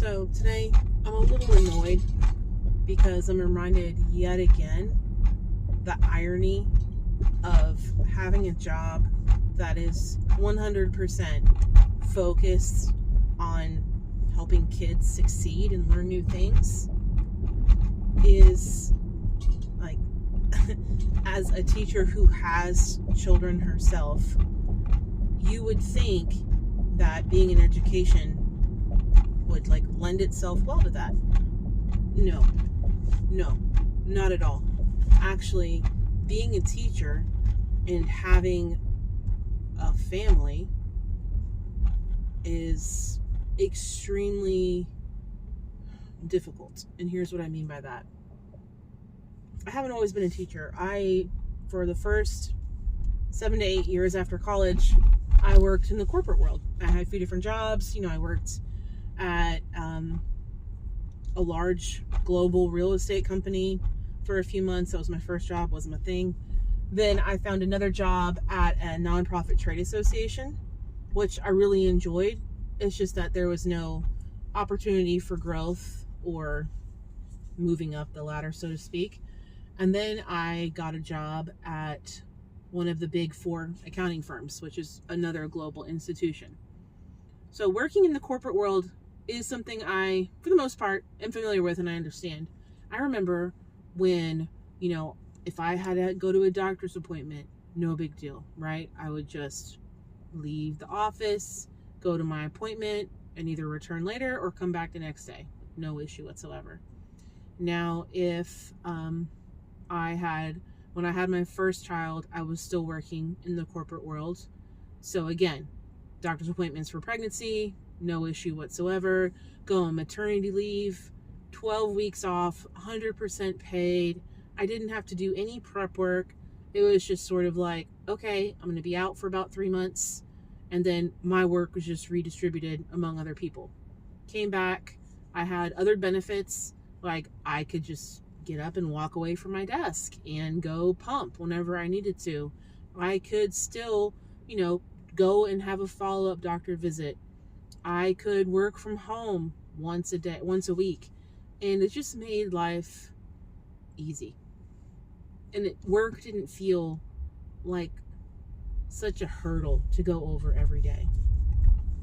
So today I'm a little annoyed because I'm reminded yet again the irony of having a job that is 100% focused on helping kids succeed and learn new things is like, as a teacher who has children herself, you would think that being in education would lend itself well to that. No, not at all. Actually, being a teacher and having a family is extremely difficult. And here's what I mean by that. I haven't always been a teacher. For the first 7 to 8 years after college, I worked in the corporate world. I had a few different jobs. I worked at a large global real estate company for a few months. That was my first job, wasn't my thing. Then I found another job at a nonprofit trade association, which I really enjoyed. It's just that there was no opportunity for growth or moving up the ladder, so to speak. And then I got a job at one of the big 4 accounting firms, which is another global institution. So working in the corporate world is something I, for the most part, am familiar with and I understand. I remember when, if I had to go to a doctor's appointment, no big deal, right? I would just leave the office, go to my appointment, and either return later or come back the next day. No issue whatsoever. Now, when I had my first child, I was still working in the corporate world. So again, doctor's appointments for pregnancy, no issue whatsoever. Go on maternity leave, 12 weeks off, 100% paid. I didn't have to do any prep work. It was just sort of like, okay, I'm going to be out for about 3 months. And then my work was just redistributed among other people. Came back. I had other benefits. Like I could just get up and walk away from my desk and go pump whenever I needed to. I could still, go and have a follow-up doctor visit. I could work from home once a week. And it just made life easy. And work didn't feel like such a hurdle to go over every day.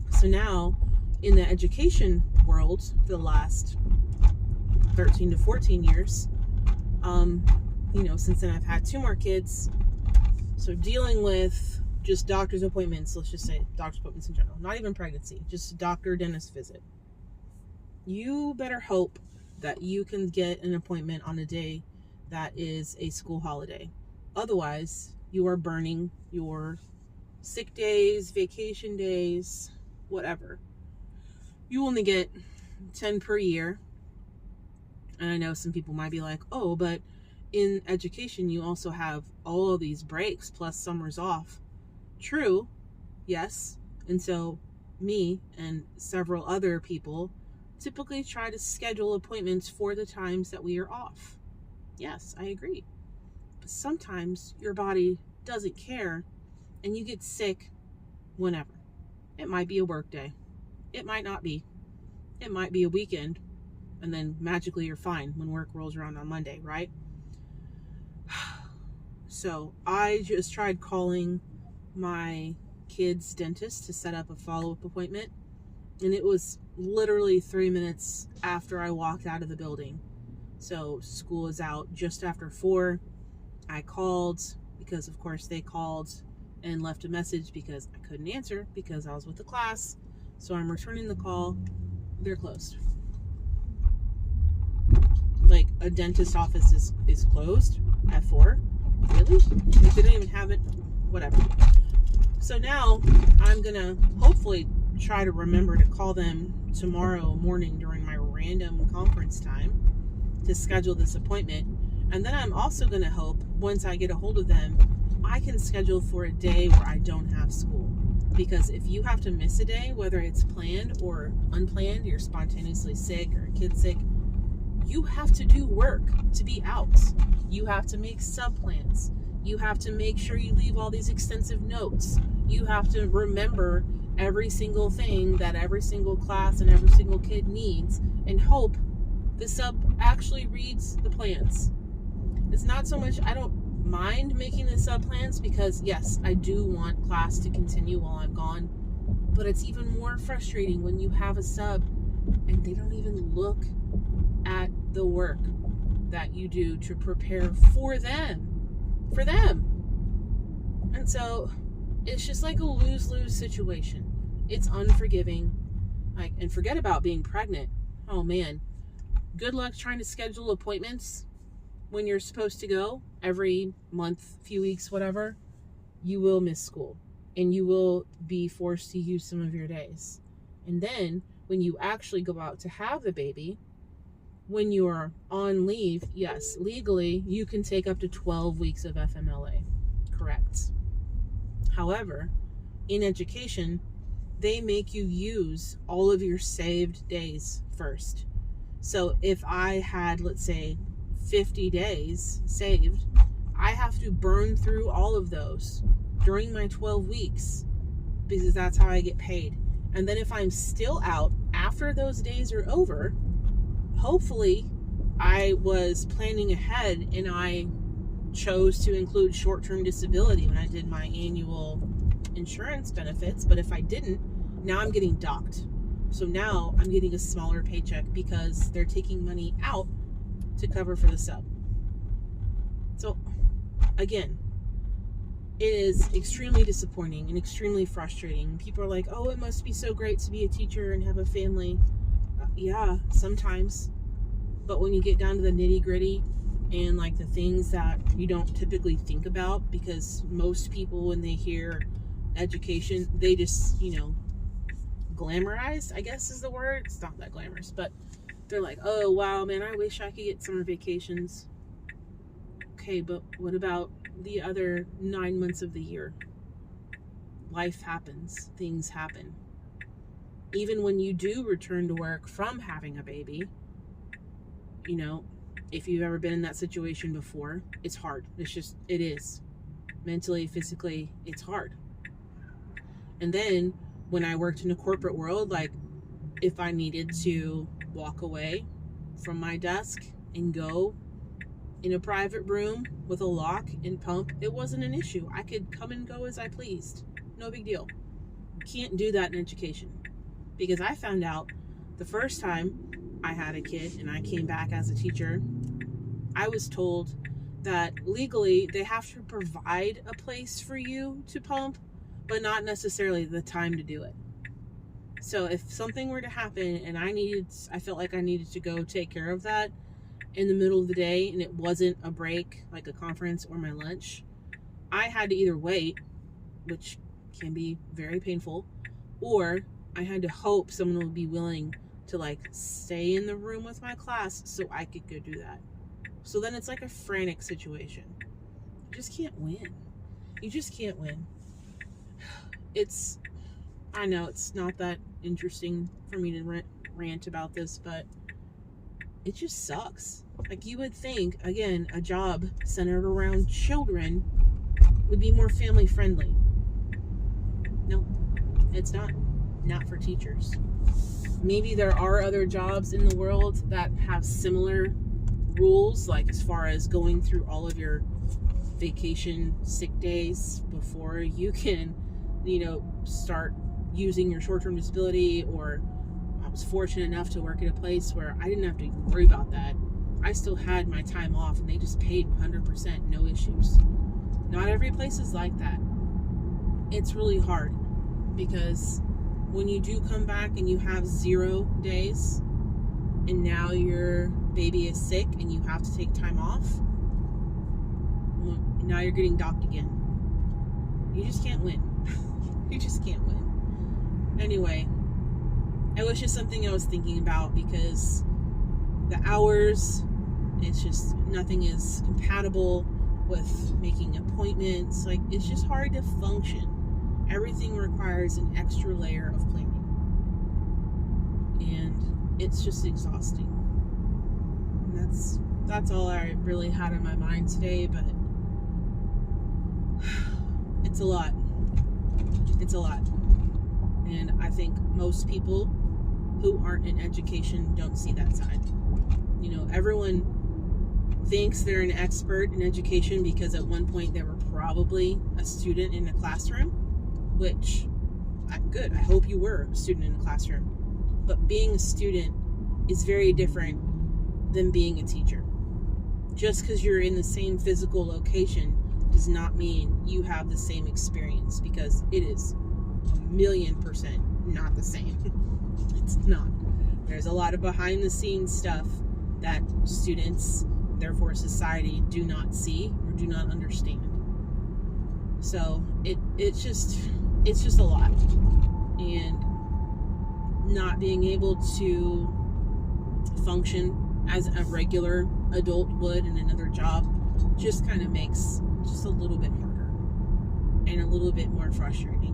So now, in the education world, for the last 13 to 14 years, since then I've had 2 more kids. So dealing with just doctor's appointments, let's just say doctor's appointments in general, not even pregnancy, just doctor, dentist visit. You better hope that you can get an appointment on a day that is a school holiday. Otherwise, you are burning your sick days, vacation days, whatever. You only get 10 per year. And I know some people might be like, oh, but in education, you also have all of these breaks plus summers off. True, yes. And so me and several other people typically try to schedule appointments for the times that we are off. Yes, I agree. But sometimes your body doesn't care and you get sick whenever. It might be a work day. It might not be. It might be a weekend. And then magically you're fine when work rolls around on Monday, right? So I just tried calling my kid's dentist to set up a follow-up appointment. And it was literally 3 minutes after I walked out of the building. So school is out just after 4. I called because, of course, they called and left a message because I couldn't answer because I was with the class. So I'm returning the call. They're closed. Like, a dentist office is closed at 4? Really? They didn't even have it? Whatever. So now I'm going to hopefully try to remember to call them tomorrow morning during my random conference time to schedule this appointment. And then I'm also going to hope, once I get a hold of them, I can schedule for a day where I don't have school. Because if you have to miss a day, whether it's planned or unplanned, you're spontaneously sick or a kid's sick, you have to do work to be out. You have to make sub-plans. You have to make sure you leave all these extensive notes. You have to remember every single thing that every single class and every single kid needs and hope the sub actually reads the plans. It's not so much, I don't mind making the sub plans because yes, I do want class to continue while I'm gone, but it's even more frustrating when you have a sub and they don't even look at the work that you do to prepare for them. And so it's just like a lose-lose situation. It's unforgiving. Like, and forget about being pregnant. Oh man, good luck trying to schedule appointments when you're supposed to go every month, few weeks, whatever. You will miss school and you will be forced to use some of your days. And then when you actually go out to have the baby, when you're on leave, yes, legally you can take up to 12 weeks of FMLA. Correct. However, in education, they make you use all of your saved days first. So if I had, let's say, 50 days saved, I have to burn through all of those during my 12 weeks because that's how I get paid. And then if I'm still out after those days are over, hopefully I was planning ahead and I chose to include short-term disability when I did my annual insurance benefits. But if I didn't, now I'm getting docked. So now I'm getting a smaller paycheck because they're taking money out to cover for the sub. So again, it is extremely disappointing and extremely frustrating. People are like, oh, it must be so great to be a teacher and have a family. Yeah, sometimes. But when you get down to the nitty-gritty and like the things that you don't typically think about, because most people when they hear education, they just, glamorize, I guess is the word. It's not that glamorous, but they're like, oh wow, man, I wish I could get summer vacations. Okay, but what about the other 9 months of the year? Life happens, things happen. Even when you do return to work from having a baby, if you've ever been in that situation before, it's hard. It is. Mentally, physically, it's hard. And then when I worked in a corporate world, like if I needed to walk away from my desk and go in a private room with a lock and pump, it wasn't an issue. I could come and go as I pleased. No big deal. You can't do that in education. Because I found out the first time I had a kid and I came back as a teacher, I was told that legally they have to provide a place for you to pump, but not necessarily the time to do it. So if something were to happen and I felt like I needed to go take care of that in the middle of the day and it wasn't a break, like a conference or my lunch, I had to either wait, which can be very painful, or I had to hope someone would be willing to like stay in the room with my class so I could go do that. So then it's like a frantic situation. You just can't win. You just can't win. I know it's not that interesting for me to rant about this, but it just sucks. Like, you would think, again, a job centered around children would be more family friendly. No, it's not. Not for teachers. Maybe there are other jobs in the world that have similar rules, like as far as going through all of your vacation sick days before you can, start using your short-term disability. Or I was fortunate enough to work at a place where I didn't have to worry about that. I still had my time off and they just paid 100%, no issues. Not every place is like that. It's really hard because when you do come back and you have 0 days and now your baby is sick and you have to take time off, well, now you're getting docked again. You just can't win. You just can't win. Anyway, it was just something I was thinking about because the hours, it's just nothing is compatible with making appointments. Like, it's just hard to function. Everything requires an extra layer of planning. And it's just exhausting. And that's all I really had on my mind today, but it's a lot. It's a lot. And I think most people who aren't in education don't see that side. You know, everyone thinks they're an expert in education because at one point they were probably a student in a classroom, which, good, I hope you were a student in a classroom. But being a student is very different than being a teacher. Just because you're in the same physical location does not mean you have the same experience, because it is 1,000,000% not the same. It's not. There's a lot of behind the scenes stuff that students, therefore society, do not see or do not understand. So it's just a lot. And not being able to function as a regular adult would in another job just kind of makes just a little bit harder and a little bit more frustrating.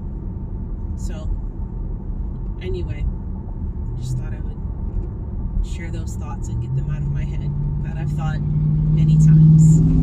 So anyway, just thought I would share those thoughts and get them out of my head that I've thought many times.